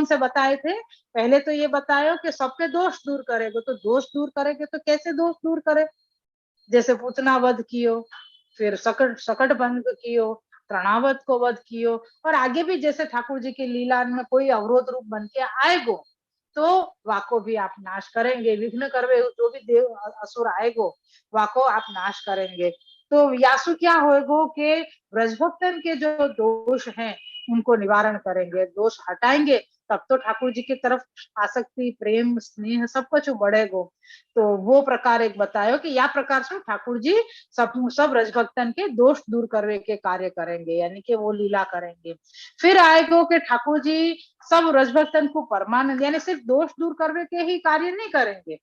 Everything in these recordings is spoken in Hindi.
कौन से बताए थे? पहले तो ये बतायो कि सबके दोष दूर करेगा, तो दोष दूर करेंगे तो कैसे दोष दूर करे? जैसे पूतना वध कियो, फिर सकट सकट भंग कियो, तृणावत को वध कियो, और आगे भी जैसे ठाकुर जी की लीला में कोई अवरोध रूप बन के आएगो तो वाको भी आप नाश करेंगे, विघ्न करवे जो भी देव असुर आएगो वाको आप नाश करेंगे। तो यासु क्या होएगो कि ब्रजभक्तन के जो दोष हैं उनको निवारण करेंगे, दोष हटाएंगे, तब तो ठाकुर जी की तरफ आसक्ति, प्रेम, स्नेह सब कुछ बढ़ेगो। तो वो प्रकार एक बतायो कि या प्रकार से ठाकुर जी सब रजभक्तन के दोष दूर करने के कार्य करेंगे, यानी कि वो लीला करेंगे। फिर आएगो कि ठाकुर जी सब रजभक्तन को परमानंद, यानी सिर्फ दोष दूर करने के ही कार्य नहीं करेंगे,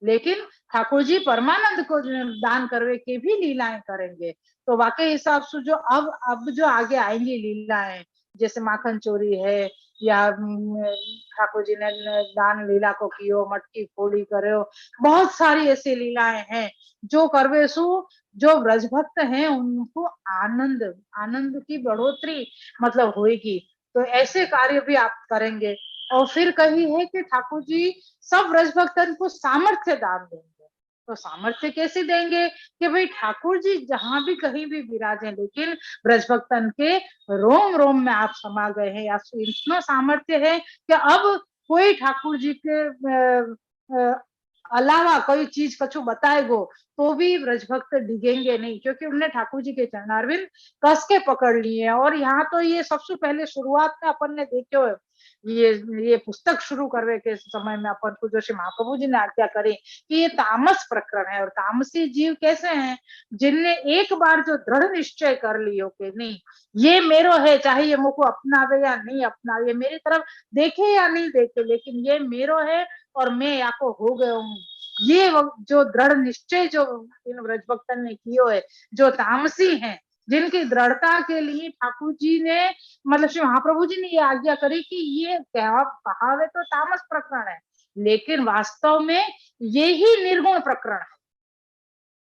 लेकिन ठाकुर जी परमानंद को दान करवे के भी लीलाएं करेंगे। तो वाकई हिसाब से जो अब जो आगे आएंगी लीलाएं, जैसे माखन चोरी है, या ठाकुर जी ने दान लीला को कियो, मटकी फोड़ी करो, बहुत सारी ऐसी लीलाएं हैं जो करवे सु जो ब्रजभक्त हैं उनको आनंद आनंद की बढ़ोतरी मतलब होगी। तो ऐसे कार्य भी आप करेंगे। और फिर कही है कि ठाकुर जी सब ब्रजभक्तन को सामर्थ्य दान देंगे। तो सामर्थ्य कैसे देंगे कि भाई ठाकुर जी जहां भी कहीं भी विराजे, लेकिन ब्रजभक्तन के रोम रोम में आप समा गए हैं, या इतना सामर्थ्य है कि अब कोई ठाकुर जी के अलावा कोई चीज कछु बताएगो तो भी ब्रजभक्त डिगेंगे नहीं, क्योंकि उन्होंने ठाकुर जी के चरणारविंद कस के पकड़ लिए। और यहाँ तो ये सबसे पहले शुरुआत में अपन ने देखे हुए, ये पुस्तक शुरू करने के समय में अपन को जो श्री महाप्रभु जी ने आज्ञा करी कि ये तामस प्रकरण है, और तामसी जीव कैसे हैं, जिनने एक बार जो दृढ़ निश्चय कर लियो कि नहीं ये मेरो है, चाहे ये मुझको अपनावे या नहीं अपनावे, ये मेरी तरफ देखे या नहीं देखे, लेकिन ये मेरो है और मैं यहाँ को हो गया हूँ। ये जो दृढ़ निश्चय जो इन ब्रजभक्तन ने कियो है, जो तामसी हैं, जिनकी दृढ़ता के लिए ठाकुर जी ने मतलब श्री महाप्रभु जी ने ये आज्ञा करी कि ये कहावे तो तामस प्रकरण है, लेकिन वास्तव में ये ही निर्गुण प्रकरण है।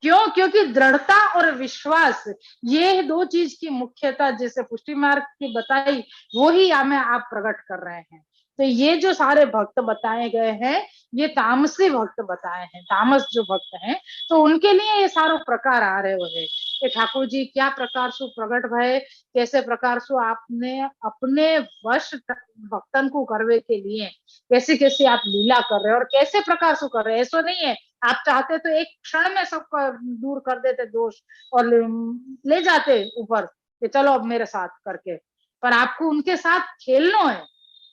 क्यों? क्योंकि दृढ़ता और विश्वास ये दो चीज की मुख्यता जैसे पुष्टि मार्ग की बताई, वो ही हमें आप प्रकट कर रहे हैं। तो ये जो सारे भक्त बताए गए हैं ये तामसी भक्त बताए हैं, तामस जो भक्त हैं, तो उनके लिए ये सारे प्रकार आ रहे हुए हैं कि ठाकुर जी क्या प्रकार से प्रकट भय, कैसे प्रकार से आपने अपने वश भक्तन को करवे के लिए कैसे कैसे आप लीला कर रहे हैं और कैसे प्रकार से कर रहे हैं। ऐसा नहीं है आप चाहते तो एक क्षण में सबका दूर कर देते दोष और ले जाते ऊपर कि चलो अब मेरे साथ करके, पर आपको उनके साथ खेलना है,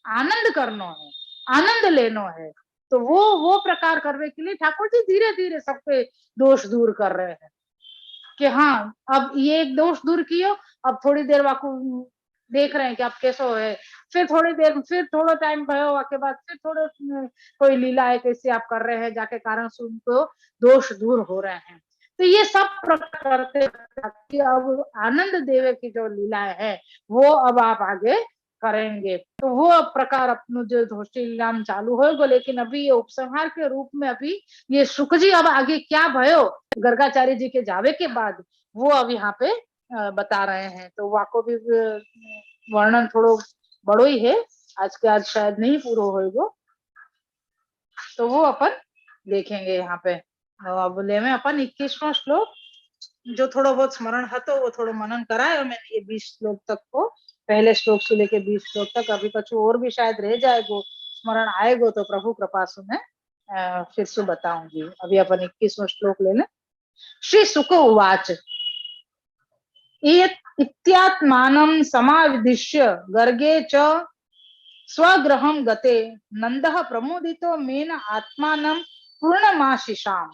आनंद करना है, आनंद लेना है। तो वो प्रकार करने के लिए ठाकुर जी धीरे धीरे सबके दोष दूर कर रहे हैं कि हाँ अब ये एक दोष दूर कियो, अब थोड़ी देर वाकू देख रहे हैं कि आप कैसे है, फिर थोड़ी देर फिर थोड़ा टाइम भयो के बाद फिर थोड़े कोई लीला है कैसे आप कर रहे हैं जाके कारण से उनको दोष दूर हो रहे हैं। तो ये सब करते कि अब आनंद देवे की जो लीलाएं है वो अब आप आगे करेंगे। तो वो अब प्रकार अपनो जो धोष्टी लीला चालू होगा, लेकिन अभी ये उपसंहार के रूप में अभी ये शुक जी अब आगे क्या भयो गर्गाचार्य जी के जावे के बाद वो अब यहाँ पे बता रहे हैं। तो वाको भी वर्णन थोड़ो बड़ो ही है, आज के आज शायद नहीं पूरा होएगो, तो वो अपन देखेंगे यहाँ पे। अब ले में अपन 21वां श्लोक जो थोड़ा बहुत स्मरण है तो वो थोड़ा मनन कराए, और मैंने ये 20 श्लोक तक को पहले श्लोक से लेके 20 श्लोक तक अभी कुछ और भी शायद रह जाएगो, स्मरण आएगो तो प्रभु कृपा से मैं फिर से बताऊंगी। अभी अपन 21वां श्लोक ले लें। श्री सुक उवाच इत्यात्मानं समाविदिश्य गर्गे च स्वगृहं गते नंदः प्रमोदितो मेन आत्मानं पूर्णमाशिषाम।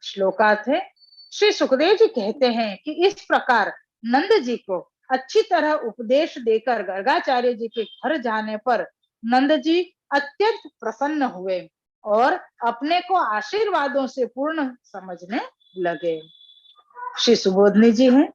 श्लोकार्थ है, श्री सुखदेव जी कहते हैं कि इस प्रकार नंद जी को अच्छी तरह उपदेश देकर गर्गाचार्य जी के घर जाने पर नंद जी अत्यंत प्रसन्न हुए और अपने को आशीर्वादों से पूर्ण समझने लगे। श्री सुबोधनी जी हैं,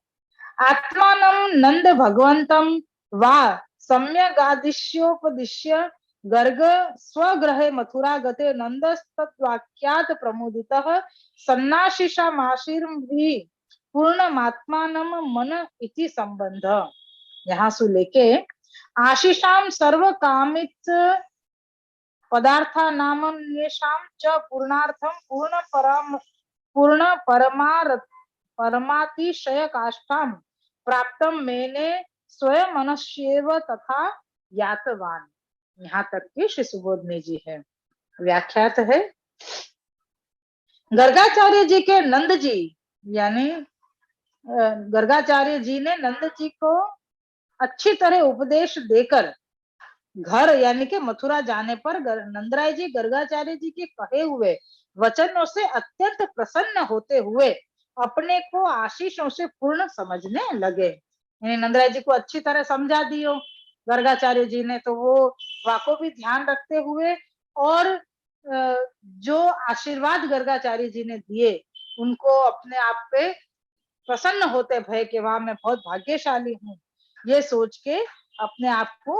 आत्मानं नंद भगवंतम वा सम्यगादिश्योपदिश्य गर्ग स्वगृहे मथुरा गते नंदस्तत्वाख्यात प्रमोदितः सन्नाशिषामाशीर्भि पूर्णमात्मानं मन इति संबंध। यहाँ से लेके आशीषाम सर्व कामित पदार्थानामन्येषां च पूर्णार्थम पूर्ण परमातिशय काष्ठाम प्राप्तम मैंने स्वयं मनुष्येव तथा यातवान। यहाँ तक की श्री सुबोधनी जी है। व्याख्यात है, गर्गाचार्य जी के नंद जी यानी गर्गाचार्य जी ने नंद जी को अच्छी तरह उपदेश देकर घर यानी कि मथुरा जाने पर नंदराय जी गर्गाचार्य जी के कहे हुए वचनों से अत्यंत प्रसन्न होते हुए अपने को आशीषों से पूर्ण समझने लगे। नंदराय जी को अच्छी तरह समझा दियो गर्गाचार्य जी ने, तो वो वाको भी ध्यान रखते हुए और जो आशीर्वाद गर्गाचार्य जी ने दिए उनको अपने आप पे प्रसन्न होते भय के वहां मैं बहुत भाग्यशाली हूँ, ये सोच के अपने आप को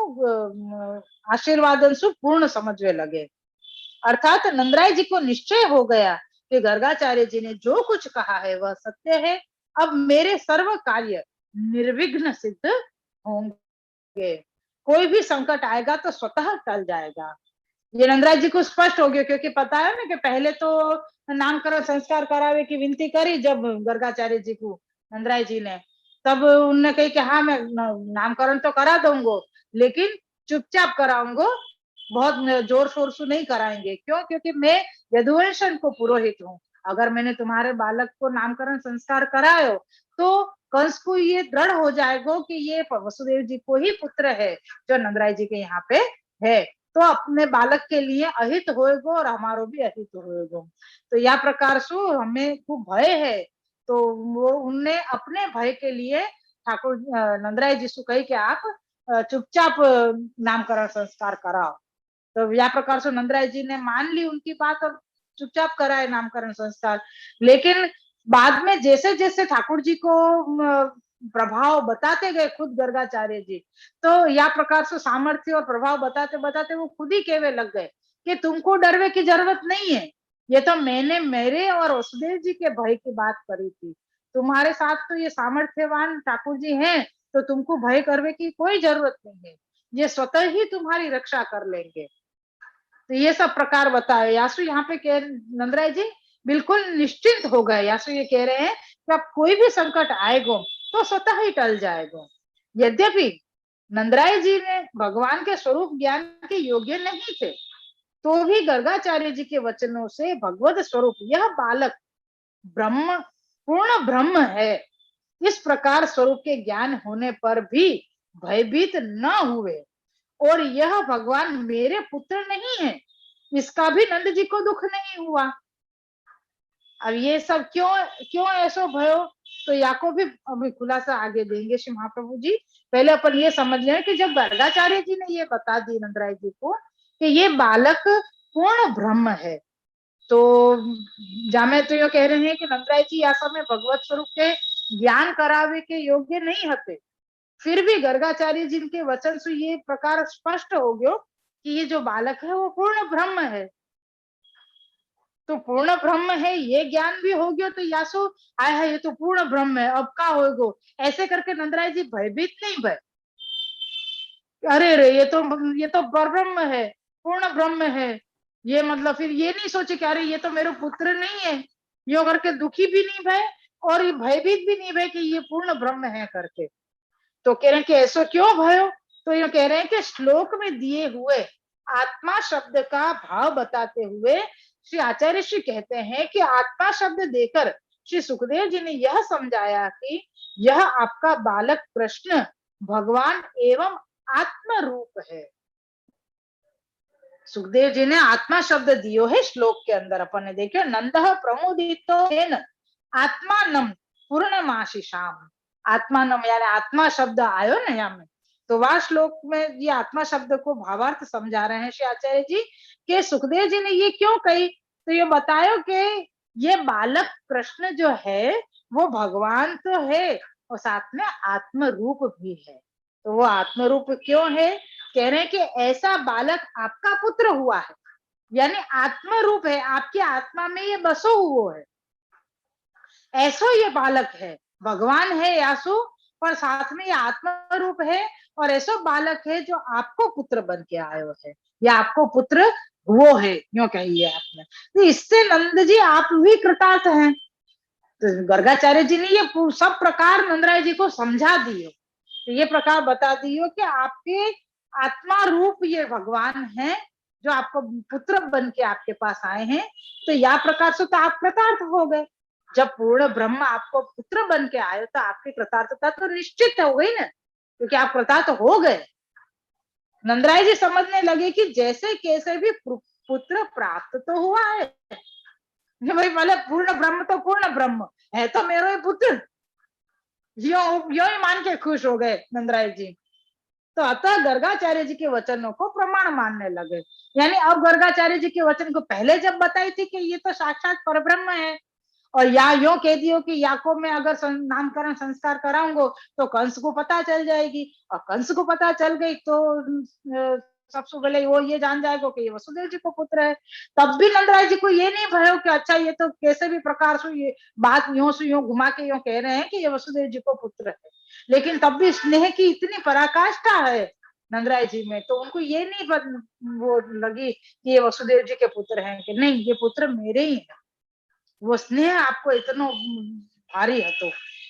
आशीर्वादन से पूर्ण समझने लगे। अर्थात नंदराय जी को निश्चय हो गया कि गर्गाचार्य जी ने जो कुछ कहा है वह सत्य है, अब मेरे सर्व कार्य निर्विघ्न सिद्ध होंगे, कोई भी संकट आएगा तो स्वतः टल जाएगा। ये नंदराज जी को स्पष्ट हो गया, क्योंकि पता है ना कि पहले तो नामकरण संस्कार करावे की विनती करी जब गर्गाचार्य जी को नंदराय जी ने, तब उनने कही कि हाँ मैं नामकरण तो करा दूंगा लेकिन चुपचाप कराऊंगा, बहुत जोर शोर से नहीं कराएंगे। क्यों? क्योंकि मैं यदुवंशन को पुरोहित हूँ, अगर मैंने तुम्हारे बालक को नामकरण संस्कार करायो तो कंस को ये दृढ़ हो जाएगा कि ये वसुदेव जी को ही पुत्र है जो नंदराय जी के यहाँ पे है, तो अपने बालक के लिए अहित होएगो और हमारो भी अहित होएगो। तो या प्रकार से हमें खूब भय है, तो वो उनने अपने भय के लिए ठाकुर नंदराय जी से कही कि आप चुपचाप नामकरण संस्कार कराओ। तो या प्रकार से नंदराय जी ने मान ली उनकी बात और चुपचाप कराए नामकरण संस्कार। लेकिन बाद में जैसे जैसे ठाकुर जी को प्रभाव बताते गए खुद गर्गाचार्य जी, तो या प्रकार से सामर्थ्य और प्रभाव बताते बताते वो खुद ही कहने लग गए कि तुमको डरने की जरूरत नहीं है, ये तो मैंने मेरे और वसुदेव जी के भय की बात करी थी, तुम्हारे साथ तो ये सामर्थ्यवान ठाकुर जी हैं, तो तुमको भय करने की कोई जरूरत नहीं है, ये स्वतः ही तुम्हारी रक्षा कर लेंगे। तो ये सब प्रकार बताए। यासु यहाँ पे कह नंदराय जी बिल्कुल निश्चिंत हो गए, यासु ये कह रहे हैं कि अब कोई भी संकट आएगा तो स्वतः ही टल जाएगा। यद्यपि नंदराय जी ने भगवान के स्वरूप ज्ञान के योग्य नहीं थे, तो भी गर्गाचार्य जी के वचनों से भगवत स्वरूप यह बालक ब्रह्म पूर्ण ब्रह्म है, इस प्रकार स्वरूप के ज्ञान होने पर भी भयभीत न हुए, और यह भगवान मेरे पुत्र नहीं है, इसका भी नंद जी को दुख नहीं हुआ। अब ये सब क्यों क्यों ऐसा भयो, तो याको भी अभी खुलासा आगे देंगे श्री महाप्रभु जी। पहले अपन ये समझ लें कि जब गर्गाचार्य जी ने ये बता दी नंदराय जी को कि ये बालक पूर्ण ब्रह्म है, तो जामे तो ये कह रहे हैं कि नंदराय जी या समय भगवत स्वरूप के ज्ञान करावे के योग्य नहीं हते, फिर भी गर्गाचार्य जी के वचन से ये प्रकार स्पष्ट हो गयो कि ये जो बालक है वो पूर्ण ब्रह्म है। तो पूर्ण ब्रह्म है ये ज्ञान भी हो गया, तो यासु आय है ये तो पूर्ण ब्रह्म है अब का होगो, ऐसे करके नंदराय जी भयभीत नहीं भय, अरे रे ये तो ब्रह्म है, पूर्ण ब्रह्म है, ये मतलब फिर ये नहीं सोचे कि अरे ये तो मेरे पुत्र नहीं है, यो करके दुखी भी नहीं भय और ये भयभीत भी नहीं भय कि ये पूर्ण ब्रह्म है करके। तो कह रहे हैं कि ऐसा क्यों भयो, तो ये कह रहे हैं कि श्लोक में दिए हुए आत्मा शब्द का भाव बताते हुए श्री आचार्य श्री कहते हैं कि आत्मा शब्द देकर श्री सुखदेव जी ने यह समझाया कि यह आपका बालक कृष्ण भगवान एवं आत्म रूप है। सुखदेव जी ने आत्मा शब्द दियो है श्लोक के अंदर, अपन ने देखियो नंद प्रमुदितो आत्मानम पूर्णमाशीषाम, आत्मानम यानी आत्मा शब्द आयो ना यहाँ में, तो वह श्लोक में ये आत्मा शब्द को भावार्थ समझा रहे हैं श्री आचार्य जी के सुखदेव जी ने ये क्यों कही, तो ये बतायो कि ये बालक कृष्ण जो है वो भगवान तो है और साथ में आत्म रूप भी है। तो वो आत्म रूप क्यों है, कह रहे हैं कि ऐसा बालक आपका पुत्र हुआ है, यानी आत्म रूप है, आपकी आत्मा में ये बसो हुआ है, ऐसो ये बालक है, भगवान है यासु पर साथ में ये आत्मा रूप है और ऐसा बालक है जो आपको पुत्र बन के आयो है, या आपको पुत्र वो है, यूं कहिए आपने। तो इससे नंद जी आप भी कृतार्थ हैं। तो गर्गाचार्य जी ने ये सब प्रकार नंदराय जी को समझा दिए, तो ये प्रकार बता दियो कि आपके आत्मा रूप ये भगवान है जो आपको पुत्र बन के आपके पास आए हैं। तो या प्रकार से तो आप कृतार्थ हो गए। जब पूर्ण ब्रह्म आपको पुत्र बन के आए तो आपकी कृतार्थता तो निश्चित हो गई ना, क्योंकि आप कृतार्थ हो गए। नंदराय जी समझने लगे कि जैसे कैसे भी पुत्र प्राप्त तो हुआ है, भाई मतलब पूर्ण ब्रह्म तो पूर्ण ब्रह्म है, तो मेरा ही पुत्र, यो यो ही मान के खुश हो गए नंदराय जी। तो अतः गर्गाचार्य जी के वचनों को प्रमाण मानने लगे। यानी अब गर्गाचार्य जी के वचन को पहले जब बताई थी कि ये तो साक्षात परब्रह्म है, और या यो कह दियो कि याकूब में अगर नामकरण संस्कार कराऊंगो तो कंस को पता चल जाएगी, और कंस को पता चल गई तो सबसे पहले वो ये जान जाएगा कि ये वसुदेव जी को पुत्र है। तब भी नंदराय जी को ये नहीं भयो कि अच्छा ये तो कैसे भी प्रकार से ये बात यूं से यूं घुमा के यूं कह रहे हैं कि ये वसुदेव जी को पुत्र है। लेकिन तब भी स्नेह की इतनी पराकाष्ठा है नंदराय जी में, तो उनको ये नहीं वो लगी कि ये वसुदेव जी के पुत्र हैं, कि नहीं ये पुत्र मेरे ही है। वो स्नेह आपको इतना भारी है।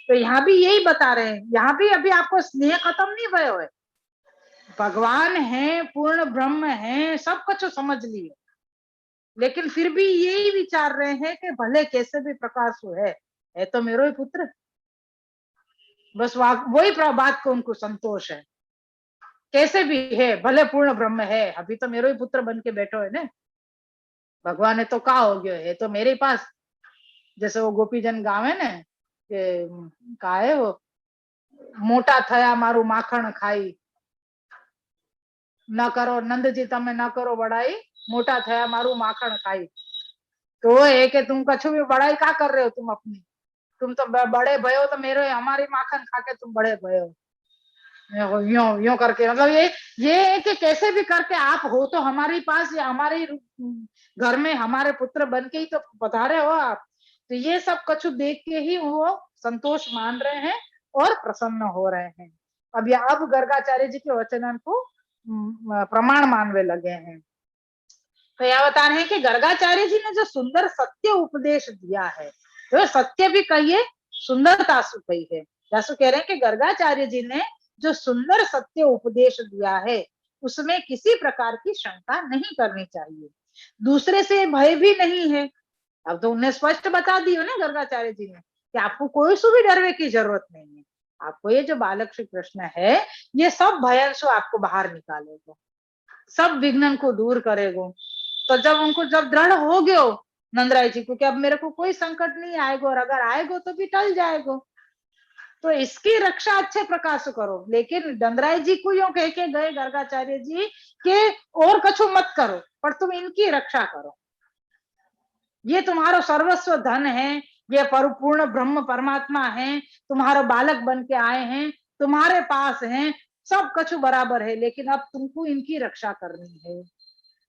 तो यहाँ भी यही बता रहे हैं, यहाँ भी अभी आपको स्नेह खत्म नहीं भयो है। भगवान है, पूर्ण ब्रह्म है, सब कुछ समझ लिए, लेकिन फिर भी यही विचार रहे हैं कि भले कैसे भी प्रकार से है तो मेरो ही पुत्र। बस वही बात को उनको संतोष है, कैसे भी है भले पूर्ण ब्रह्म है, अभी तो मेरो ही पुत्र बन के बैठो है ना। भगवान है तो का हो गयो है तो मेरे पास, जैसे वो गोपीजन गावे ने के का है वो, मोटा थया मारू माखण खाई, न करो नंद जी तमे न करो बड़ाई, मोटा थया मारू माखण खाई। तो वो है कि तुम कछु भी बड़ाई का कर रहे हो, तुम अपनी, तुम तो बड़े भयो तो मेरे हमारी माखन खा के तुम बड़े भयो, यो यो करके मतलब ये है कि कैसे भी करके आप हो तो हमारे पास या हमारे घर में हमारे पुत्र बन के ही तो पधारे हो आप। तो ये सब कछु देख के ही वो संतोष मान रहे हैं और प्रसन्न हो रहे हैं। अब गर्गाचार्य जी के वचनन को प्रमाण मानवे लगे हैं। तो यह बता रहे हैं कि गर्गाचार्य जी ने जो सुंदर सत्य उपदेश दिया है, तो सत्य भी कहिए सुंदरता से कही है। जैसे कह रहे हैं कि गर्गाचार्य जी ने जो सुंदर सत्य उपदेश दिया है उसमें किसी प्रकार की शंका नहीं करनी चाहिए, दूसरे से भय भी नहीं है। अब तो उन्हें स्पष्ट बता दिया ना गर्गाचार्य जी ने कि आपको कोई से भी डरने की जरूरत नहीं है। आपको ये जो बालक श्री कृष्ण है ये सब भयन से आपको बाहर निकालेगा, सब विघ्न को दूर करेगा। तो जब उनको जब दृढ़ हो गयो नंदराय जी को कि अब मेरे को कोई संकट नहीं आएगा, और अगर आएगा तो भी टल जाएगा, तो इसकी रक्षा अच्छे प्रकार से करो। लेकिन नंदराय जी को यूं कह के गए गर्गाचार्य जी के और कछु मत करो, पर तुम इनकी रक्षा करो, ये तुम्हारा सर्वस्व धन है, ये परिपूर्ण ब्रह्म परमात्मा है, तुम्हारा बालक बन के आए हैं, तुम्हारे पास हैं, सब कछु बराबर है, लेकिन अब तुमको इनकी रक्षा करनी है,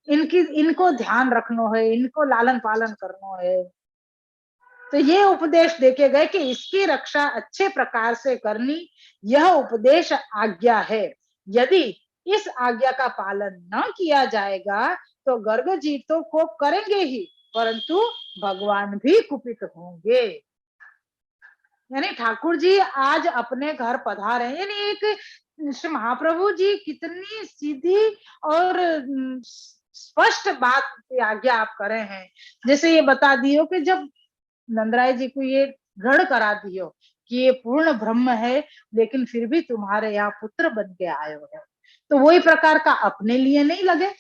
इनको ध्यान रखना है, इनको लालन पालन करना है। तो ये उपदेश देके गए कि इसकी रक्षा अच्छे प्रकार से करनी, यह उपदेश आज्ञा है। यदि इस आज्ञा का पालन न किया जाएगा तो गर्ग जी तो कोप करेंगे ही, परंतु भगवान भी कुपित होंगे। यानी ठाकुर जी आज अपने घर पधारे, यानी एक महाप्रभु जी कितनी सीधी और स्पष्ट बात की आज्ञा आप करे हैं। जैसे ये बता दियो कि जब नंदराय जी को ये दृढ़ करा दियो कि ये पूर्ण ब्रह्म है, लेकिन फिर भी तुम्हारे यहाँ पुत्र बन के आए हो, तो वही प्रकार का अपने लिए नहीं लगे।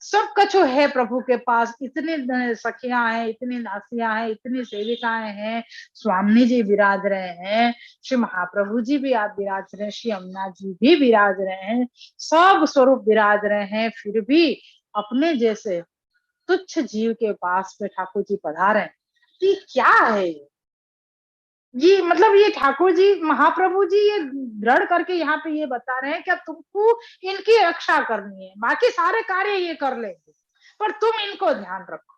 सब कछु है प्रभु के पास, इतनी सखियां हैं, इतनी नासियां हैं, इतनी सेविकाएं हैं, स्वामी जी विराज रहे हैं, श्री महाप्रभु जी भी आप विराज रहे हैं, श्री यमुना जी भी विराज रहे हैं, सब स्वरूप विराज रहे हैं, फिर भी अपने जैसे तुच्छ जीव के पास में ठाकुर जी पधारे। ये क्या है? ये मतलब ये ठाकुर जी महाप्रभु जी ये दृढ़ करके यहाँ पे ये बता रहे हैं कि अब तुमको इनकी रक्षा करनी है, बाकी सारे कार्य ये कर लेंगे, पर तुम इनको ध्यान रखो,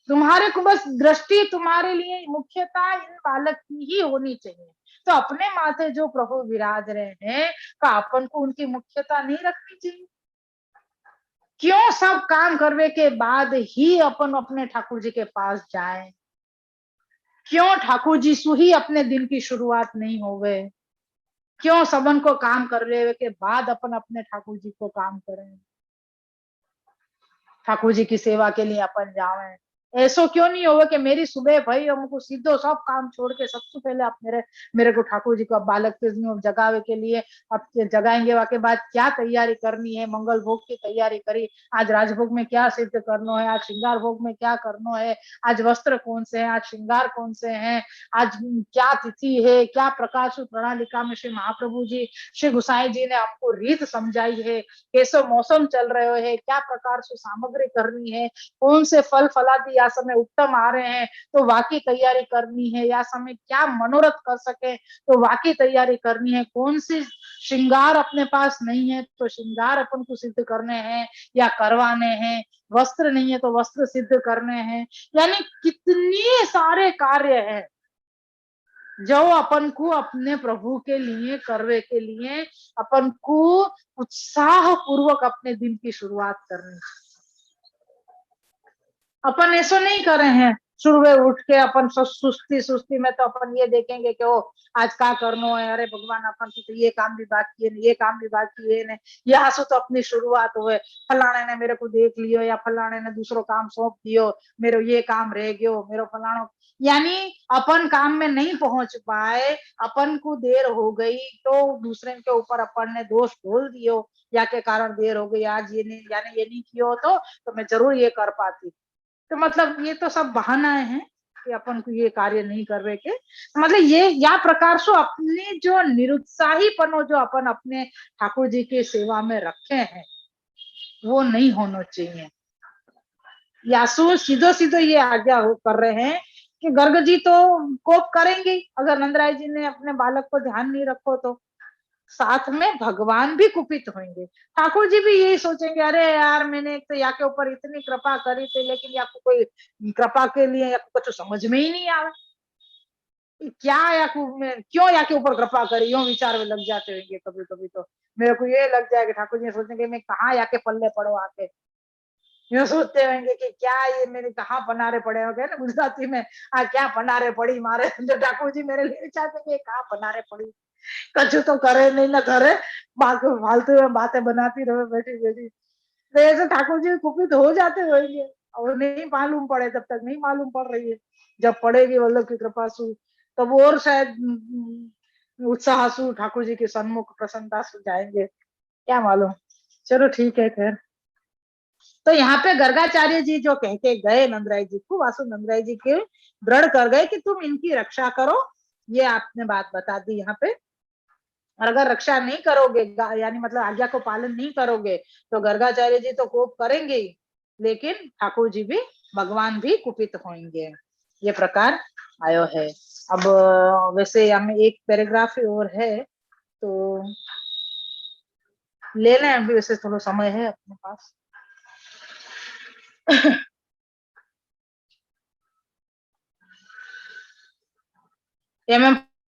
तुम्हारे को बस दृष्टि तुम्हारे लिए मुख्यतः इन बालक की ही होनी चाहिए। तो अपने माथे जो प्रभु विराज रहे हैं का अपन को उनकी मुख्यता नहीं रखनी चाहिए? क्यों सब काम करने के बाद ही अपन अपने ठाकुर जी के पास जाएं? क्यों ठाकुर जी सु ही अपने दिन की शुरुआत नहीं हो गए? क्यों सबन को काम करने के बाद अपन अपने ठाकुर जी को काम करें, ठाकुर जी की सेवा के लिए अपन जावे? ऐसो क्यों नहीं होगा कि मेरी सुबह भाई हमको सीधो सब काम छोड़ के सबसे पहले आप मेरे मेरे को ठाकुर जी को अब बालक जगावे के लिए अब जगाएंगे, वाके बाद क्या तैयारी करनी है, मंगल भोग की तैयारी करी, आज राजभोग में क्या सिद्ध करना है, आज श्रृंगार भोग में क्या करना है, आज वस्त्र कौन से हैं, आज श्रृंगार कौन से हैं, आज क्या तिथि है, क्या प्रकाश प्रणालिका में श्री महाप्रभु जी श्री गुसाई जी ने हमको रीत समझाई है, कैसे मौसम चल रहे है, क्या प्रकार से सामग्री करनी है, कौन से फल फलादी या समय उत्तम आ रहे हैं तो वाकई तैयारी करनी है, या समय क्या मनोरथ कर सके तो वाकई तैयारी करनी है, कौन सी श्रृंगार अपने पास नहीं है तो श्रृंगार अपन को सिद्ध करने हैं या करवाने हैं, वस्त्र नहीं है तो वस्त्र सिद्ध करने हैं, यानी कितने सारे कार्य हैं जो अपन को अपने प्रभु के लिए करने के लिए अपन को उत्साह पूर्वक अपने दिन की शुरुआत करनी। अपन ऐसा नहीं कर रहे हैं सुबह उठ के अपन सुस्ती सुस्ती में तो अपन ये देखेंगे कि ओ आज क्या करना है, अरे भगवान अपन की तो ये काम भी बाकी है, ये काम भी बाकी है, यहाँ से तो अपनी शुरुआत हुए, फलाने ने मेरे को देख लियो या फलाने ने दूसरों काम सौंप दियो, मेरे ये काम रह गयो, मेरे फलाना, यानी अपन काम में नहीं पहुंच पाए, अपन को देर हो गई तो दूसरे के ऊपर अपन ने दोष ढोल दियो, या के कारण देर हो गई, आज ये नहीं यानी ये नहीं किया तो मैं जरूर ये कर पाती। तो मतलब ये तो सब बहानाएं हैं कि अपन को ये कार्य नहीं कर रहे के, मतलब ये या प्रकार से अपने जो निरुत्साहीपनो जो अपन अपने ठाकुर जी की सेवा में रखे हैं वो नहीं होना चाहिए। यासु सीधो सीधो ये आज्ञा हो कर रहे हैं कि गर्ग जी तो कोप करेंगे अगर नंदराय जी ने अपने बालक को ध्यान नहीं रखो तो, साथ में भगवान भी कुपित होंगे, ठाकुर जी भी यही सोचेंगे अरे यार मैंने एक तो या के ऊपर इतनी कृपा करी थी लेकिन या कोई कृपा के लिए या कुछ समझ में ही नहीं आवे, क्या या क्यों या के ऊपर कृपा करी, यूं विचार में लग जाते होंगे कभी कभी तो मेरे को ये लग जाएगा ठाकुर जी सोचेंगे मैं कहाँ या के पल्ले पड़ो आके, यूं सोचते होंगे कि क्या ये मेरे कहाँ पनारे पड़े हो गए ना गुजराती में, क्या पनारे पड़ी मारे, जो ठाकुर जी मेरे लिए चाहते कहाँ पनारे पड़ी, कछु तो करे नहीं ना करे, फालतू में बातें बनाती रहे बैठी बैठी, तो ऐसे ठाकुर जी कुपित हो जाते होंगे और नहीं मालूम पड़े, तब तक नहीं मालूम पड़ रही है, जब पड़ेगी वल्लभ की कृपा सु तब और शायद उत्साह सु ठाकुर जी के सन्मुख प्रसन्नता सु जाएंगे, क्या मालूम। चलो ठीक है खैर। तो यहाँ पे गर्गाचार्य जी जो कह के गए नंदराय जी को, वासु नंदराय जी के दृढ़ कर गए कि तुम इनकी रक्षा करो, ये आपने बात बता दी यहाँ पे, और अगर रक्षा नहीं करोगे यानी मतलब आज्ञा को पालन नहीं करोगे तो गर्गाचार्य जी तो कोप करेंगे ही, लेकिन ठाकुर जी भी भगवान भी कुपित होंगे, ये प्रकार आयो है। अब वैसे हमें एक पैराग्राफ और है तो ले लें, अभी वैसे थोड़ा समय है अपने पास।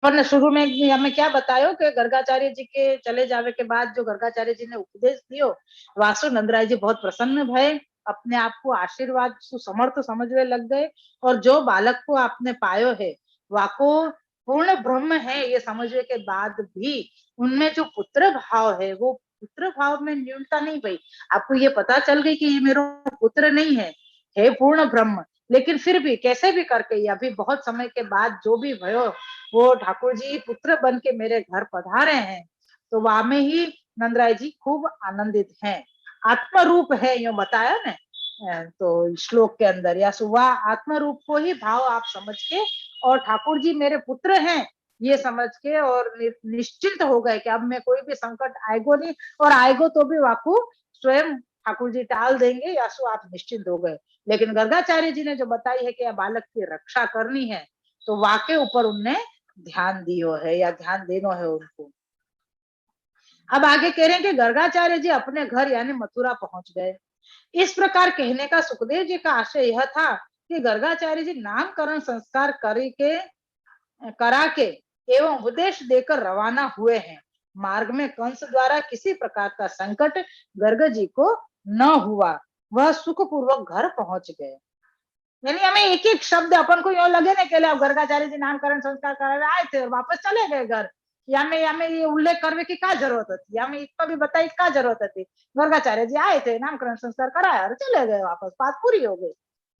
हमने शुरू में हमें क्या बतायो कि गर्गाचार्य जी के चले जावे के बाद जो गर्गाचार्य जी ने उपदेश दियो, वासु नंदराय जी बहुत प्रसन्न भय, अपने आप को आशीर्वाद समर्थ समझने लग गए, और जो बालक को आपने पायो है वाको पूर्ण ब्रह्म है ये समझने के बाद भी उनमें जो पुत्र भाव है वो पुत्र भाव में न्यूनता नहीं भई, आपको ये पता चल गई कि ये मेरा पुत्र नहीं है पूर्ण ब्रह्म, लेकिन फिर भी कैसे भी करके अभी बहुत समय के बाद जो भी भयो वो ठाकुर जी पुत्र बन के मेरे घर पधारे हैं, तो वहां में ही नंदराय जी खूब आनंदित हैं, आत्म रूप है यो बताया ना, तो श्लोक के अंदर या सुबह आत्म रूप को ही भाव आप समझ के और ठाकुर जी मेरे पुत्र हैं ये समझ के और निश्चिंत हो गए कि अब मैं कोई भी संकट आएगो नहीं, और आएगो तो भी वाकू स्वयं ठाकुर जी टाल देंगे, या सो आप निश्चिंत हो गए। लेकिन गर्गाचार्य जी ने जो बताई है कि बालक की रक्षा करनी है तो वाके ऊपर उनने ध्यान दियो है या ध्यान देना है उनको। अब आगे कह रहे हैं कि गर्गाचार्य जी अपने घर यानी मथुरा पहुंच गए। इस प्रकार कहने का सुखदेव जी का आशय यह था कि गर्गाचार्य जी नामकरण संस्कार करा के एवं उपदेश देकर रवाना हुए हैं। मार्ग में कंस द्वारा किसी प्रकार का संकट गर्ग जी को न हुआ, वह सुखपूर्वक घर पहुंच गए। यानी हमें एक एक शब्द अपन को यो लगे ना के गर्गाचार्य जी नामकरण संस्कार कराने आए थे और वापस चले गए घर, या में ये उल्लेख करने की क्या जरूरत थी, या में इतना भी बताई क्या जरूरत थी। गर्गाचार्य जी आए थे, नामकरण संस्कार कराया और चले गए वापस, बात पूरी हो गई।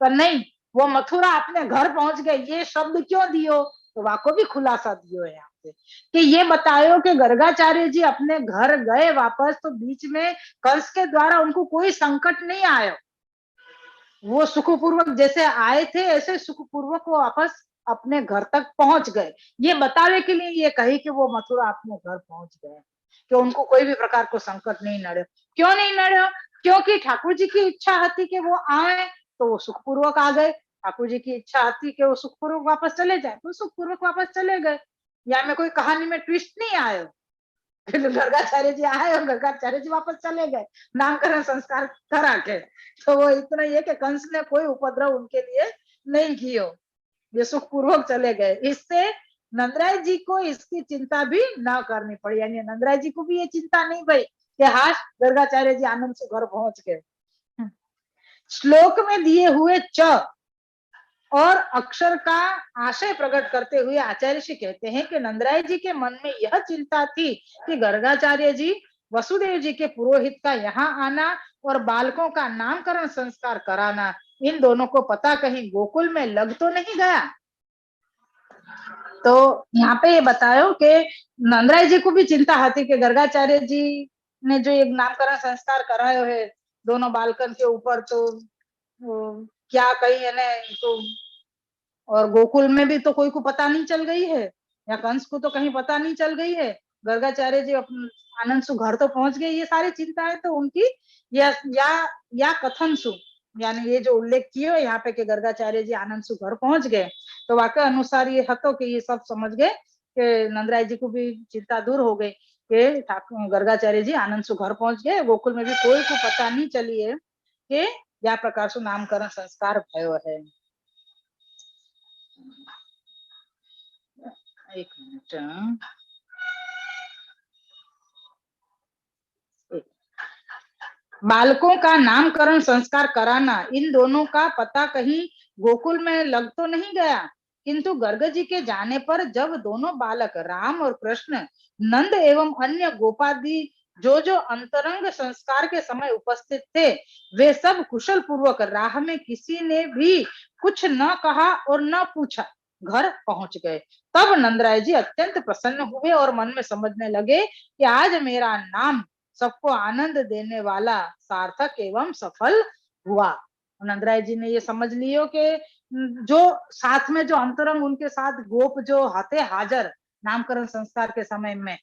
पर नहीं, वो मथुरा अपने घर पहुंच गए। ये शब्द क्यों दियो, तो वाको भी खुलासा दियो है यहाँ पे कि ये बतायो कि गर्गाचार्य जी अपने घर गए वापस, तो बीच में कंस के द्वारा उनको कोई संकट नहीं आया। वो सुखपूर्वक जैसे आए थे ऐसे सुखपूर्वक वो वापस अपने घर तक पहुंच गए। ये बताने के लिए ये कही कि वो मथुरा अपने घर पहुंच गए, कि उनको कोई भी प्रकार को संकट नहीं नड़े। क्यों नहीं नड़े? क्योंकि ठाकुर जी की इच्छा थी कि वो आए, तो वो सुखपूर्वक आ गए। ठाकुर जी की इच्छा थी कि वो सुखपूर्वक वापस चले जाए, तो सुखपूर्वक वापस चले गए। या में कोई कहानी में ट्विस्ट नहीं आया। गर्गाचार्य जी आए और गर्गाचार्य जी वापस चले गए नामकरण संस्कार करा के। तो वो इतना ये कि कंस ने कोई उपद्रव उनके लिए नहीं किया, ये सुखपूर्वक चले गए। इससे नंदराय जी को इसकी चिंता भी ना करनी पड़ी, यानी नंदराय जी को भी ये चिंता नहीं भई कि हाँ गर्गाचार्य जी आनंद से घर पहुंच गए। श्लोक में दिए हुए च और अक्षर का आशय प्रकट करते हुए आचार्य श्री कहते हैं कि नंदराय जी के मन में यह चिंता थी कि गर्गाचार्य जी वसुदेव जी के पुरोहित का यहाँ आना और बालकों का नामकरण संस्कार कराना, इन दोनों को पता कहीं गोकुल में लग तो नहीं गया। तो यहाँ पे ये बतायो कि नंदराय जी को भी चिंता थी कि गर्गाचार्य जी ने जो एक नामकरण संस्कार करायो है दोनों बालकन के ऊपर, तो क्या कहीं है तो, और गोकुल में भी तो कोई को पता नहीं चल गई है, या कंस को तो कहीं पता नहीं चल गई है, गर्गाचार्य जी आनंद सु घर तो पहुंच गए। ये सारी चिंताएं तो उनकी या कथन सु, यानी ये जो उल्लेख किया यहाँ पे कि गर्गाचार्य जी आनंद सु घर पहुंच गए, तो वाकई अनुसार ये हतो कि ये सब समझ गए कि नंदराय जी को भी चिंता दूर हो गई कि गर्गाचार्य जी आनंद सु घर पहुंच गए। गोकुल में भी कोई को पता नहीं चली है कि या प्रकार से नामकरण संस्कार भयो है। एक मिनट, बालकों का नामकरण संस्कार कराना, इन दोनों का पता कहीं गोकुल में लग तो नहीं गया, किंतु गर्ग जी के जाने पर जब दोनों बालक राम और कृष्ण, नंद एवं अन्य गोपादि जो अंतरंग संस्कार के समय उपस्थित थे, वे सब कुशल पूर्वक राह में किसी ने भी कुछ न कहा और न पूछा घर पहुंच गए। तब नंदराय जी अत्यंत प्रसन्न हुए और मन में समझने लगे कि आज मेरा नाम सबको आनंद देने वाला सार्थक एवं सफल हुआ। नंदराय जी ने ये समझ लियो कि जो साथ में जो अंतरंग उनके साथ गोप जो हाथे हाजर नामकरण संस्कार के समय में,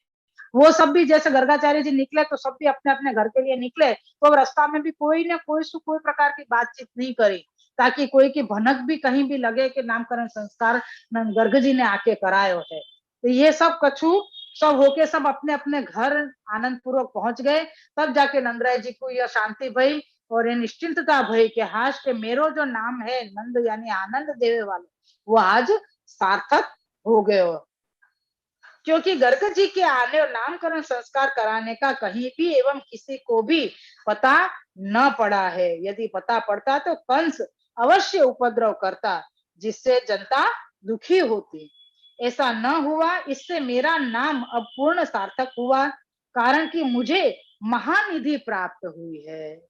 वो सब भी जैसे गर्गाचार्य जी निकले तो सब भी अपने अपने घर के लिए निकले, तो रास्ता में भी कोई ना कोई प्रकार की बातचीत नहीं करी, ताकि कोई की भनक भी कहीं भी लगे कि नामकरण संस्कार गर्ग जी ने आके करायो है। तो ये सब कछु सब होके सब अपने अपने घर आनंद पूर्वक पहुंच गए। तब जाके नंदराय जी को यह शांति भई और ये निश्चिंतता भई कि हाश के मेरो जो नाम है नंद यानी आनंद देवे वाले, वो आज सार्थक हो गए हो। क्योंकि गर्ग जी के आने और नामकरण संस्कार कराने का कहीं भी एवं किसी को भी पता न पड़ा है। यदि पता पड़ता तो कंस अवश्य उपद्रव करता, जिससे जनता दुखी होती। ऐसा न हुआ, इससे मेरा नाम अब पूर्ण सार्थक हुआ, कारण कि मुझे महानिधि प्राप्त हुई है।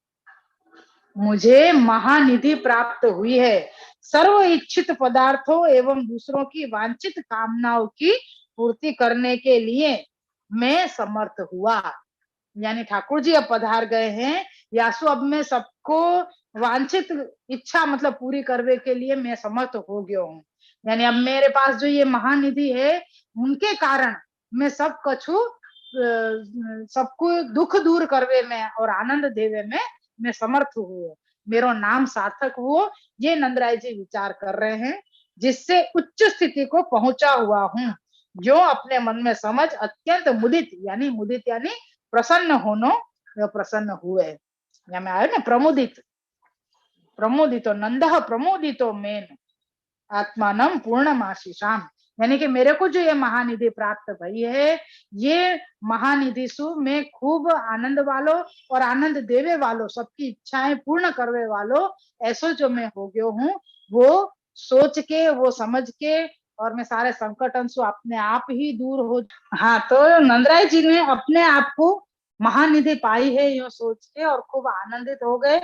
मुझे महानिधि प्राप्त हुई है। सर्व इच्छित पदार्थों एवं दूसरों की वांछित कामनाओं की पूर्ति करने के लिए मैं समर्थ हुआ। यानी ठाकुर जी अब पधार गए हैं, यासु अब मैं सबको वांछित इच्छा मतलब पूरी करने के लिए मैं समर्थ हो गया हूँ। यानी अब मेरे पास जो ये महानिधि है उनके कारण मैं सब कछु सबको दुख दूर करवे में और आनंद देवे में मैं समर्थ हुआ, मेरो नाम सार्थक हुआ, ये नंदराय जी विचार कर रहे हैं, जिससे उच्च स्थिति को पहुंचा हुआ हूँ, जो अपने मन में समझ अत्यंत मुदित यानी प्रसन्न होनो प्रसन्न हुए। या में आयो ना प्रमुदित, प्रमुदितो नंद प्रमुदितो मेन आत्मानम पूर्णमाशीषाम, यानी कि मेरे को जो ये महानिधि प्राप्त भई है, ये महानिधि सु में खूब आनंद वालो और आनंद देवे वालो, सबकी इच्छाएं पूर्ण करवे वालो, ऐसो जो मैं हो गयो हूँ, वो सोच के, वो समझ के, और मैं सारे संकट अंशु अपने आप ही दूर हो। हाँ, तो नंदराय जी ने अपने आप को महानिधि पाई है यो सोच के और खूब आनंदित हो गए,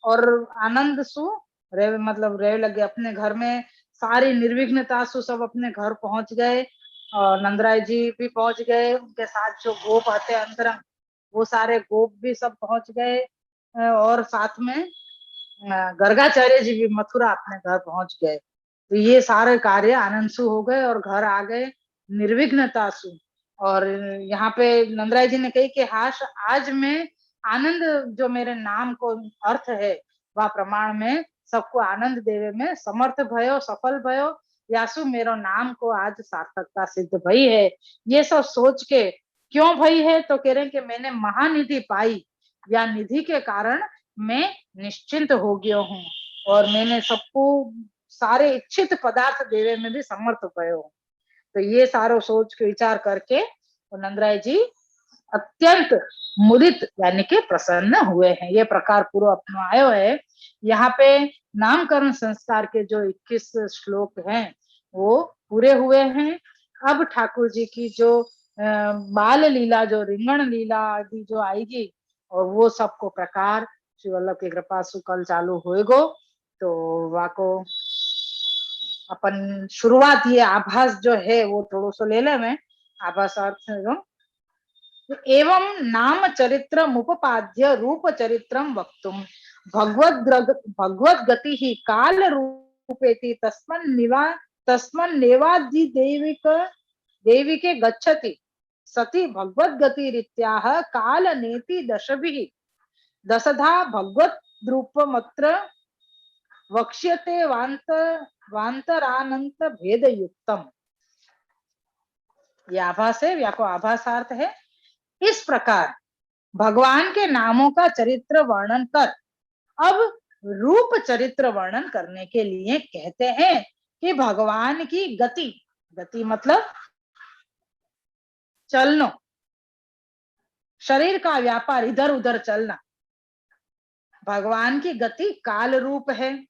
और आनंद सु रे मतलब रे लगे अपने घर में, सारी निर्विघ्नता सु सब अपने घर पहुंच गए, और नंदराय जी भी पहुंच गए, उनके साथ जो गोप आते अंतरंग, वो सारे गोप भी सब पहुंच गए, और साथ में गर्गाचार्य जी भी मथुरा अपने घर पहुंच गए। तो ये सारे कार्य आनंदसु हो गए और घर आ गए निर्विघ्नता सु। और यहाँ पे नंदराय जी ने कही कि हाश आज मैं आनंद जो मेरे नाम को अर्थ है वह प्रमाण में सबको आनंद देवे में समर्थ भयो, सफल भयो, यासु मेरो नाम को आज सार्थकता सिद्ध भई है। ये सब सोच के क्यों भई है, तो कह रहे हैं कि मैंने महानिधि पाई, या निधि के कारण मैं निश्चिंत हो गया हूँ, और मैंने सबको सारे इच्छित पदार्थ देवे में भी समर्थ भयो। तो ये सारो सोच के विचार करके तो नंदराय जी अत्यंत मुदित यानी कि प्रसन्न हुए हैं। ये प्रकार पूरा अपना आयो है। यहाँ पे नामकरण संस्कार के जो 21 श्लोक हैं वो पूरे हुए हैं। अब ठाकुर जी की जो बाल लीला, जो रिंगण लीला आदि जो आएगी, और वो सबको प्रकार श्री वल्लभ की कृपा सु कल चालू होएगो। तो वाको अपन शुरुआत ये आभास जो है वो थोड़ो सो ले ले में आभास अर्थ एवं नाम चरित्र मुपपाद्य रूप चरित्रम वक्तुम भगवद गति ही काल रूपेति तस्मन् नेवादि देविके गच्छति सति भगवद गति रीत्याह काल नेति दशभिः दशधा भगवद रूपमत्र वक्ष्यते वांतरानंत भेद युक्तम। यह आभास है, या को आभासार्थ है। इस प्रकार भगवान के नामों का चरित्र वर्णन कर अब रूप चरित्र वर्णन करने के लिए कहते हैं कि भगवान की गति, गति मतलब चलना, शरीर का व्यापार, इधर उधर चलना, भगवान की गति काल रूप है।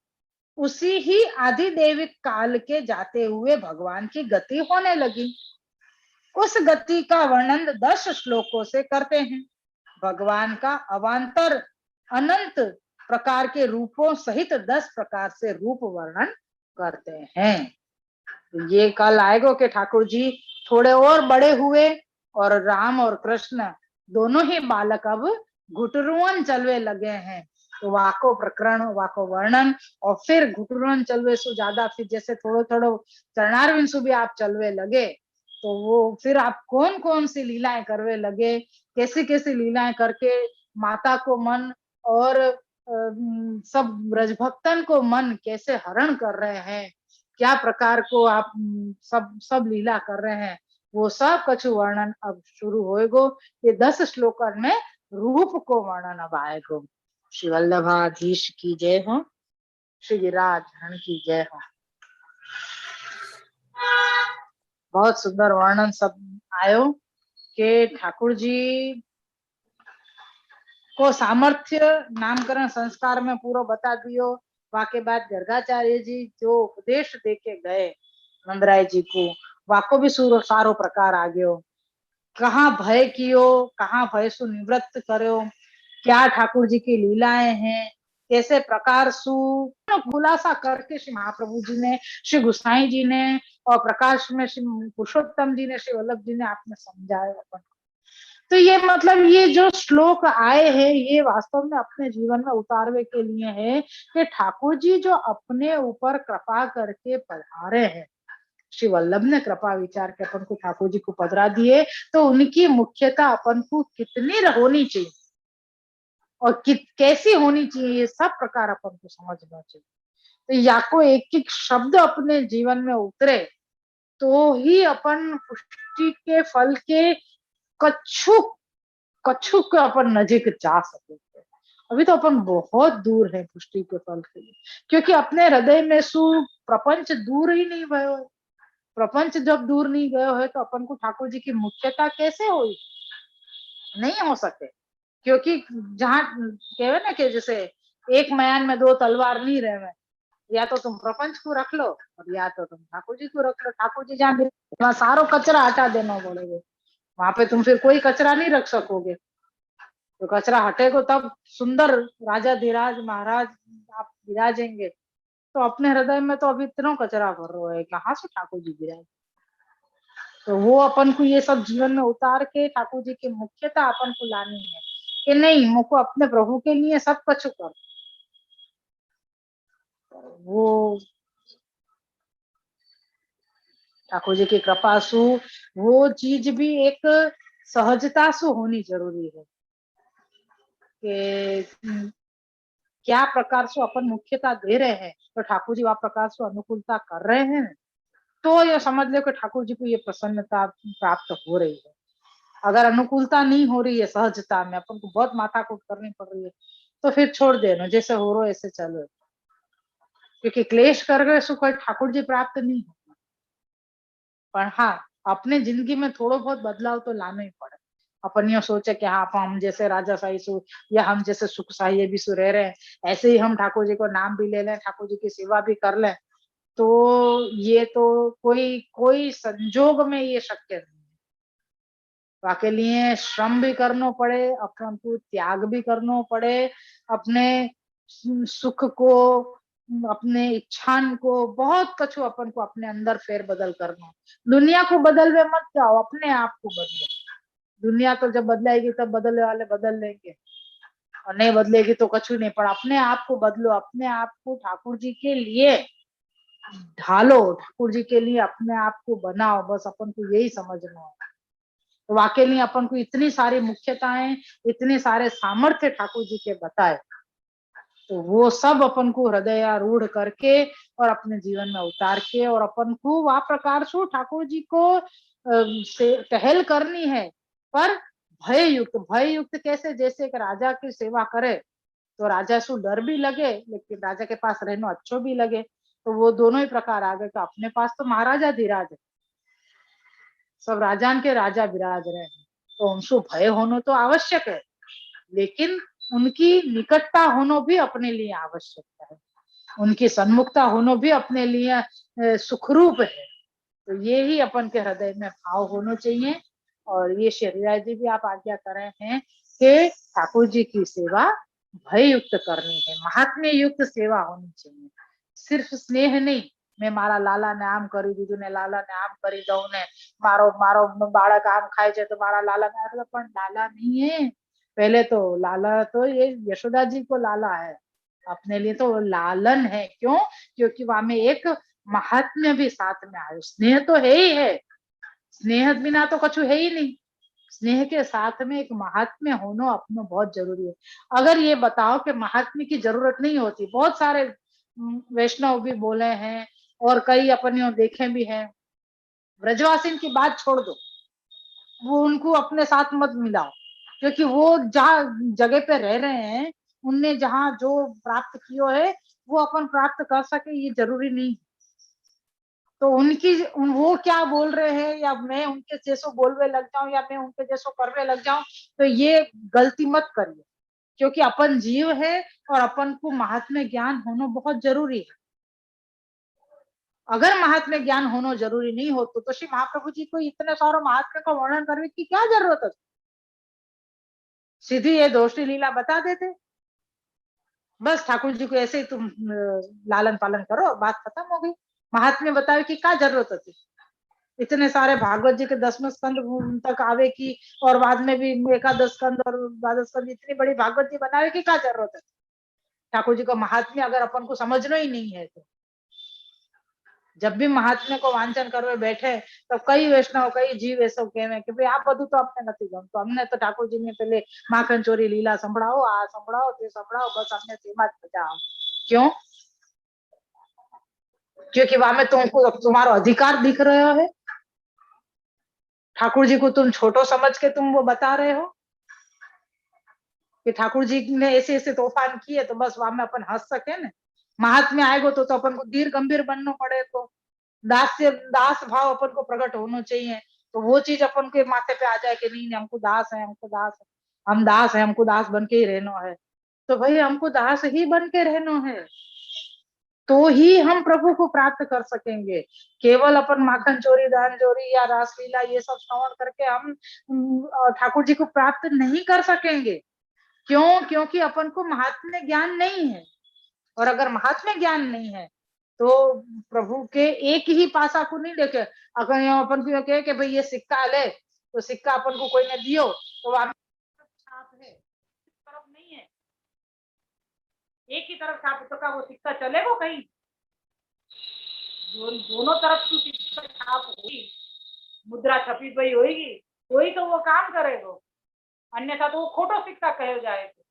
उसी ही आदिदेविक काल के जाते हुए भगवान की गति होने लगी। उस गति का वर्णन 10 श्लोकों से करते हैं। भगवान का अवान्तर अनंत प्रकार के रूपों सहित 10 प्रकार से रूप वर्णन करते हैं। ये कल आएगा कि ठाकुर जी थोड़े और बड़े हुए और राम और कृष्ण दोनों ही बालक अब घुटरुअन चलवे लगे हैं। तो वाको प्रकरण, वाको वर्णन, और फिर घुटरुअन चलवे सु ज्यादा, फिर जैसे थोड़ो थोड़ो चरणारविंद सु भी आप चलवे लगे, तो वो फिर आप कौन कौन सी लीलाएं करवे लगे, कैसी कैसी लीलाएं करके माता को मन और सब ब्रजभक्तन को मन कैसे हरण कर रहे हैं, क्या प्रकार को आप सब लीला कर रहे हैं, वो सब कछु वर्णन अब शुरू होएगो। ये 10 श्लोकन में रूप को वर्णन अब आएगो। श्री वल्लभाधीश की जय हो, श्री गिरिराज की जय हो। बहुत सुंदर वर्णन सब आयो के ठाकुर जी को सामर्थ्य नामकरण संस्कार में पूरा बता दियो। वाके बाद गर्गाचार्य जी जो उपदेश देके गए नंदराय जी को, वाको भी सारो प्रकार आ गयो। कहाँ भय कियो, कहाँ भय सु निवृत्त करो, क्या ठाकुर जी की लीलाएं हैं, कैसे प्रकार सु खुलासा करके श्री महाप्रभु जी ने, श्री गुसाई जी ने, और प्रकाश में श्री पुरुषोत्तम जी ने, श्री वल्लभ जी ने आपने समझाया अपन। तो ये मतलब ये जो श्लोक आए हैं ये वास्तव में अपने जीवन में उतारवे के लिए है कि ठाकुर जी जो अपने ऊपर कृपा करके पधारे हैं, श्री वल्लभ ने कृपा विचार के अपन को ठाकुर जी को पधरा दिए, तो उनकी मुख्यता अपन को कितनी होनी चाहिए और कैसी होनी चाहिए, ये सब प्रकार अपन को समझना चाहिए। तो या को एक एक शब्द अपने जीवन में उतरे तो ही अपन पुष्टि के फल के कच्छुक कच्छुक अपन नजीक जा सके। अभी तो अपन बहुत दूर है पुष्टि के फल के लिए, क्योंकि अपने हृदय में सु प्रपंच दूर ही नहीं भयो। प्रपंच जब दूर नहीं गए है तो अपन को ठाकुर जी की मुख्यता कैसे हुई? नहीं हो सके। क्योंकि जहाँ कहवे ना कि जैसे एक म्यान में दो तलवार नहीं रहे, या तो तुम प्रपंच को रख लो और या तो तुम ठाकुर जी को रख लो। ठाकुर जी जहाँ वहां सारो कचरा हटा देना पड़ेगा, वहां पे तुम फिर कोई कचरा नहीं रख सकोगे। तो कचरा हटेगा तब सुंदर राजा धीराज महाराज आप विराजेंगे। तो अपने हृदय में तो अभी इतना कचरा भर रहा है, कहाँ से ठाकुर जी विराज? तो वो अपन को ये सब जीवन में उतार के ठाकुर जी की मुख्यता अपन को लानी है कि नहीं, मुझको अपने प्रभु के लिए सब कुछ कर। वो ठाकुर जी की कृपा सु वो चीज भी एक सहजता से होनी जरूरी है कि क्या प्रकार से अपन मुख्यता दे रहे हैं, तो ठाकुर जी वह प्रकार से अनुकूलता कर रहे हैं, तो ये समझ लो कि ठाकुर जी को ये प्रसन्नता प्राप्त हो रही है। अगर अनुकूलता नहीं हो रही है, सहजता में अपन को बहुत माथाकूट करनी पड़ रही है, तो फिर छोड़ देना, जैसे हो रहा है ऐसे चलो। क्योंकि क्लेश कर गए सो कोई ठाकुर जी प्राप्त नहीं होगा। पर हाँ, अपने जिंदगी में थोड़ा बहुत बदलाव तो लाना ही पड़े। अपन ये सोचे कि हाँ हम जैसे राजा साई सु या हम जैसे सुख साई भी सु रह रहे हैं, ऐसे ही हम ठाकुर जी को नाम भी ले लें, ठाकुर जी की सेवा भी कर लें, तो ये तो कोई कोई संजोग में ये शक्य नहीं है। वाके लिए श्रम भी करना पड़े, अपन को त्याग भी करना पड़े, अपने सुख को, अपने इच्छान को, बहुत कुछ अपन को अपने अंदर फेर बदल करना। दुनिया को बदलवे मत जाओ, अपने आप को बदलो। दुनिया तो जब बदलाएगी तब बदलने वाले बदल लेंगे, और नहीं बदलेगी तो कछु नहीं। पर अपने आप को बदलो, अपने आप को ठाकुर जी के लिए ढालो, ठाकुर जी के लिए अपने आप को बनाओ, बस अपन को यही समझना है। तो वाकई में अपन को इतनी सारी मुख्यताएं, इतने सारे सामर्थ्य ठाकुर जी के बताए, तो वो सब अपन को हृदयारूढ़ करके और अपने जीवन में उतार के, और अपन को वह प्रकार से ठाकुर जी को से टहल करनी है। पर भय युक्त, भय युक्त कैसे? जैसे एक राजा की सेवा करे तो राजा से डर भी लगे, लेकिन राजा के पास रहना अच्छो भी लगे। तो वो दोनों ही प्रकार आ गए। तो अपने पास तो महाराजा धीराज है, सब राजान के राजा विराज रहे हैं, तो उनको भय होना तो आवश्यक है, लेकिन उनकी निकटता होना भी अपने लिए आवश्यकता है, उनकी सन्मुखता होना भी अपने लिए सुखरूप है। तो ये ही अपन के हृदय में भाव होना चाहिए। और ये शरीरा जी भी आप आज्ञा कर रहे हैं कि ठाकुर जी की सेवा भय युक्त करनी है, महात्म्य युक्त सेवा होनी चाहिए, सिर्फ स्नेह नहीं। मैं मारा लाला ने आम કરી દીધું ને લાલા ને આમ કરી દઉં ને મારો મારો બાળક આમ ખાય છે तो मारा लाला ने, मतलब પણ लाला नहीं है। पहले तो लाला तो ये यशोदा जी को लाला है, अपने लिए तो लालन है। क्यों? क्योंकि वहां में एक महात्म्य भी साथ में आयो, स्नेह तो है ही है, स्नेह बिना तो कछु है ही नहीं। स्नेह के साथ में एक महात्म्य होना अपना बहुत जरूरी है। अगर ये बताओ कि महात्म्य की जरूरत नहीं होती, बहुत सारे वैष्णव भी बोले हैं और कई अपन देखे भी हैं, ब्रजवासी की बात छोड़ दो, वो उनको अपने साथ मत मिलाओ, क्योंकि वो जहाँ जगह पे रह रहे हैं, उनने जहाँ जो प्राप्त किया है वो अपन प्राप्त कर सके ये जरूरी नहीं। तो उनकी वो क्या बोल रहे हैं, या मैं उनके जैसो बोलने लग जाऊं, या मैं उनके जैसो करने लग जाऊं, तो ये गलती मत करिए। क्योंकि अपन जीव है और अपन को महात्म्य ज्ञान होना बहुत जरूरी है। अगर महात्म्य ज्ञान होना जरूरी नहीं हो तो श्री महाप्रभु जी को इतने सारे महात्म्य का वर्णन करने की क्या जरूरत है? सीधी ये दोषी लीला बता देते, बस ठाकुर जी को ऐसे ही तुम लालन पालन करो, बात खत्म हो गई। महात्म्य बतावे की क्या जरूरत थी? इतने सारे भागवत जी के 10वें स्कंद तक आवे की, और बाद में भी एकादश स्कंद और द्वादश स्कंद, इतनी बड़ी भागवत जी बनावे की क्या जरूरत है? ठाकुर जी को महात्म्य अगर अपन को समझना ही नहीं है तो जब भी महात्म्य को वांचन करवे बैठे तो कई वैष्णव कई जीव ऐसा कहे कि भाई आप બધું तो अपने નથી गमતું, हमने तो ठाकुर जी ने पहले माखन चोरी लीला संभળाओ, आ संभळाओ ते संभळाओ, बस हमने सेवा बजाओ। क्यों? क्योंकि वहां में तुमको तुम्हारा अधिकार दिख रहा है, ठाकुर जी को तुम छोटो समझ के तुम वो बता रहे हो कि ठाकुर जी ने ऐसे ऐसे तोफान किए, तो बस वहां में अपन हंस सके ना। महात्म्य आएगो तो अपन को धीर गंभीर बनना पड़े। तो दास भाव अपन को प्रकट होना चाहिए, तो वो चीज अपन के माथे पे आ जाए कि नहीं हमको दास है, हमको दास है, हम दास है, हमको दास बन के ही रहना है। तो भाई हमको दास ही बन के रहना है, तो ही हम प्रभु को प्राप्त कर सकेंगे। केवल अपन माखन चोरी, दान चोरी या रासलीला ये सब श्रवण करके हम ठाकुर जी को प्राप्त नहीं कर सकेंगे। क्यों? क्योंकि अपन को महात्म्य ज्ञान नहीं है, और अगर महात्म्य ज्ञान नहीं है तो प्रभु के एक ही पासा को नहीं देखे। अगर अपन को कहे कि भाई ये सिक्का ले, तो सिक्का अपन को कोई ने दियो तो वहां छाप है, इस तरफ नहीं है, एक ही तरफ छाप, तो क्या वो सिक्का चलेगा कहीं? दोनों तरफ की सिक्का छाप होगी, मुद्रा छपी हुई होगी, कोई तो वो काम करेगा, अन्यथा तो वो खोटो सिक्का कहे जाएगा।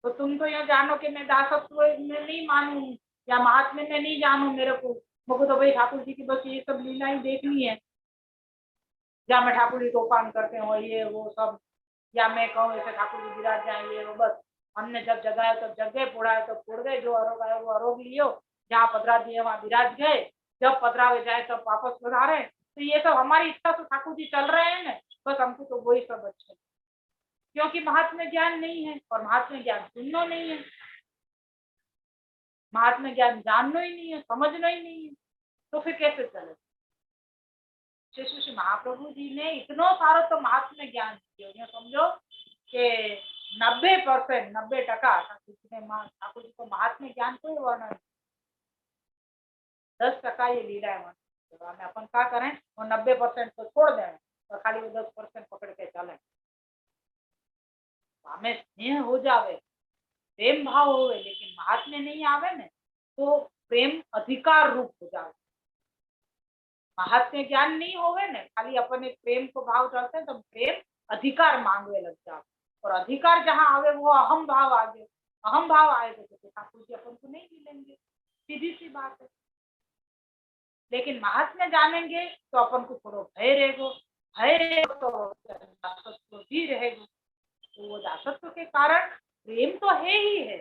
तो तुम तो यह जानो कि मैं दासत्व में नहीं मानू या महात्म्य में नहीं जानू, मेरे को तो भाई ठाकुर जी की बस ये सब लीला ही देखनी है, या मैं ठाकुर जी तोफान करते हो ये वो सब, या मैं कहूँ ऐसे ठाकुर जी विराज जाएंगे, वो बस हमने जब जगाए तब जग गए, फोड़ा है तब फोड़ गए, जो आरोग आए वो आरोग लियो, जहाँ पधरा दिए वहां विराज गए, जब पधरावे जाए तब वापस पधारे। तो ये सब हमारी इच्छा तो ठाकुर जी चल रहे हैं ना, बस हमको तो वही सब अच्छा, क्योंकि महात्म्य ज्ञान नहीं है, और महात्म्य ज्ञान सुनना नहीं है, महात्म्य ज्ञान जानना ही नहीं है, समझना ही नहीं है, तो फिर कैसे चले? श्री महाप्रभु जी ने इतना सारा तो महात्म्य ज्ञान दिया, समझो कि 90%, 90% ठाकुर जी को महात्म्य ज्ञान कोई वर्णन, 10% ये लीला है हमें, अपन क्या करें वो 90% तो छोड़ दें और खाली वो 10% पकड़ के चले, हमें स्नेह हो जावे, प्रेम भाव होवे, लेकिन महात्म्य नहीं आवे ने तो प्रेम अधिकार रूप हो जावे। महात्म्य ज्ञान नहीं होवे ने, खाली अपन एक प्रेम को भाव चलते हैं तो प्रेम अधिकार मांगवे लग जाए, और अधिकार जहाँ आवे वो अहम भाव आ गए, अहम भाव आएगा तो ठाकुर जी अपन को नहीं मिलेंगे, सीधी सी बात है। लेकिन महात्म्य जानेंगे तो अपन को थोड़ा भय रहेगा, भय रहेगा तो दासत्व भी रहेगा, तो वो दासत्व के कारण प्रेम तो है ही है,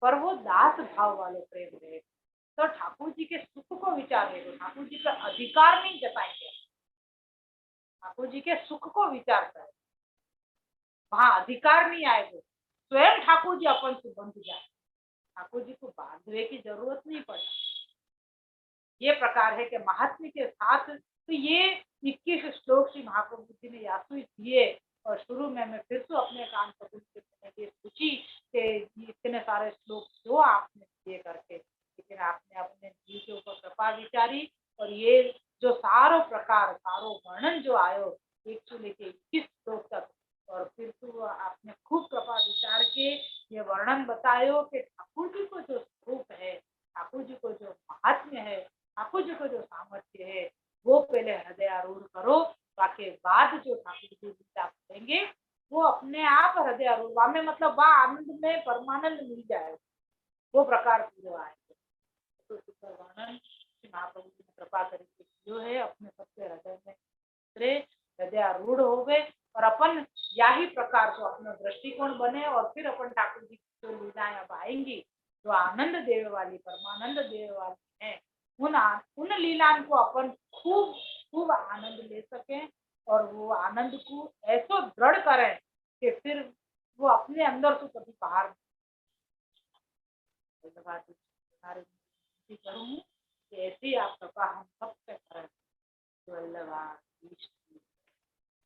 पर वो दास भाव वाले प्रेम रहे, तो ठाकुर जी के सुख को विचारेंगे, ठाकुर जी का अधिकार नहीं जताएंगे, ठाकुर जी के सुख को विचार करें, वहां अधिकार नहीं आएगा, स्वयं ठाकुर जी अपन से बंध जाए, ठाकुर जी को बांधने की जरूरत नहीं पड़े। ये प्रकार है कि महात्म्य के साथ, तो ये 21 श्लोक श्री महाप्रभु जी ने यासु दिए, और शुरू में मैं फिर से अपने कान पर पूछी कि इतने सारे श्लोक जो आपने दिए करके, लेकिन आपने अपने जीव के ऊपर कृपा विचारी, और ये जो सारो प्रकार सारो वर्णन जो आयो 1 से लेके 21 श्लोक तक, और फिर तो आपने खूब कृपा विचार के ये वर्णन बतायो कि ठाकुर जी को जो स्वरूप है, ठाकुर जी को जो महात्म्य है, ठाकुर जी को जो सामर्थ्य है, वो पहले हृदय आरूढ़ करो, बाकी बाद जो ठाकुर जी गीता करेंगे वो अपने आप हृदय आरूढ़ में, मतलब वह आनंद में परमानंद मिल जाए, वो प्रकार पूरे आएंगे। तो वर्णन महाप्रभु जी ने कृपा करके जो है अपने सबके हृदय में उतरे, हृदय आरूढ़ हो गए, और अपन यही प्रकार को अपना दृष्टिकोण बने, और फिर अपन ठाकुर जी की जो लीलाएं अब आएंगी जो आनंद देवे वाली, परमानंद देवे वाली है, उन लीलाओं को अपन खूब खूब आनंद ले सकें, और वो आनंद को ऐसा दृढ़ करें कि फिर वो अपने अंदर से कभी बाहर करूँ कि ऐसी आप कृपा हम सबसे करें।